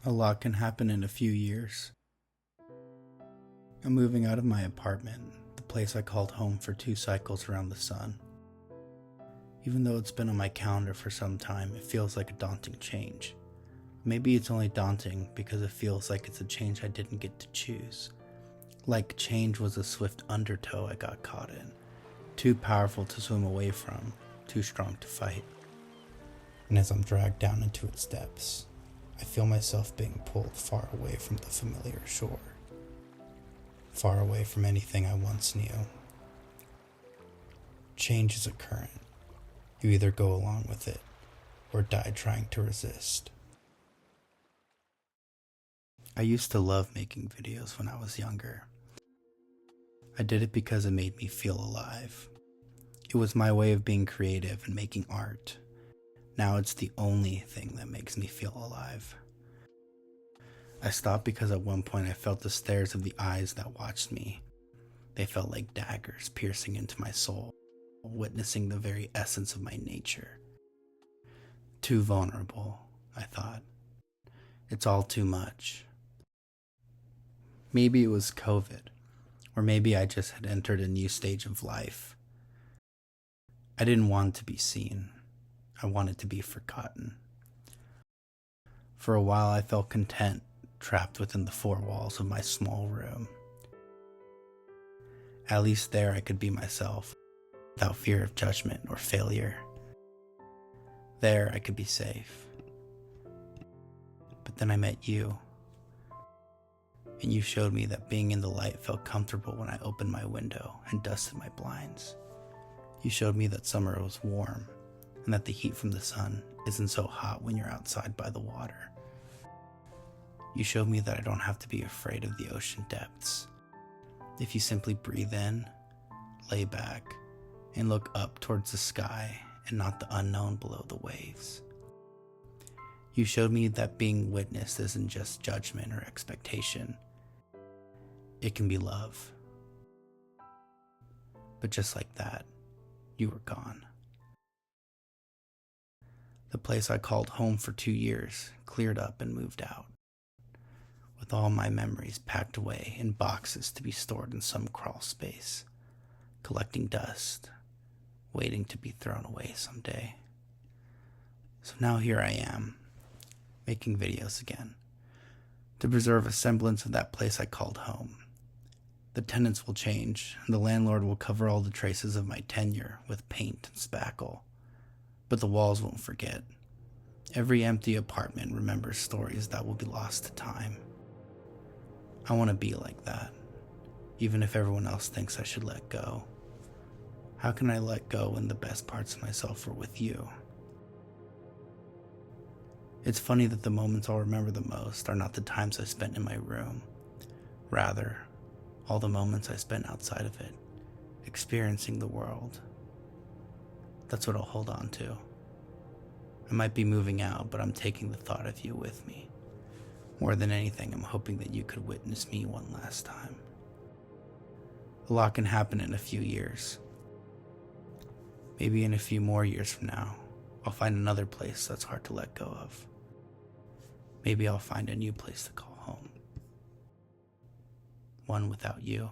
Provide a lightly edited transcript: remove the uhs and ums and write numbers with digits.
A lot can happen in a few years. I'm moving out of my apartment, the place I called home for 2 cycles around the sun. Even though it's been on my calendar for some time, it feels like a daunting change. Maybe it's only daunting because it feels like it's a change I didn't get to choose. Like change was a swift undertow I got caught in. Too powerful to swim away from, too strong to fight. And as I'm dragged down into its depths, I feel myself being pulled far away from the familiar shore. Far away from anything I once knew. Change is a current. You either go along with it, or die trying to resist. I used to love making videos when I was younger. I did it because it made me feel alive. It was my way of being creative and making art. Now it's the only thing that makes me feel alive. I stopped because at one point I felt the stares of the eyes that watched me. They felt like daggers piercing into my soul, witnessing the very essence of my nature. Too vulnerable, I thought. It's all too much. Maybe it was COVID, or maybe I just had entered a new stage of life. I didn't want to be seen. I wanted to be forgotten. For a while I felt content, trapped within the 4 walls of my small room. At least there I could be myself, without fear of judgment or failure. There I could be safe. But then I met you, and you showed me that being in the light felt comfortable when I opened my window and dusted my blinds. You showed me that summer was warm, and that the heat from the sun isn't so hot when you're outside by the water. You showed me that I don't have to be afraid of the ocean depths. If you simply breathe in, lay back, and look up towards the sky and not the unknown below the waves. You showed me that being witnessed isn't just judgment or expectation. It can be love. But just like that, you were gone. The place I called home for 2 years cleared up and moved out, with all my memories packed away in boxes to be stored in some crawl space, collecting dust, waiting to be thrown away someday. So now here I am, making videos again, to preserve a semblance of that place I called home. The tenants will change, and the landlord will cover all the traces of my tenure with paint and spackle. But the walls won't forget. Every empty apartment remembers stories that will be lost to time. I want to be like that, even if everyone else thinks I should let go. How can I let go when the best parts of myself are with you? It's funny that the moments I'll remember the most are not the times I spent in my room. Rather, all the moments I spent outside of it, experiencing the world. That's what I'll hold on to. I might be moving out, but I'm taking the thought of you with me. More than anything, I'm hoping that you could witness me one last time. A lot can happen in a few years. Maybe in a few more years from now, I'll find another place that's hard to let go of. Maybe I'll find a new place to call home. One without you.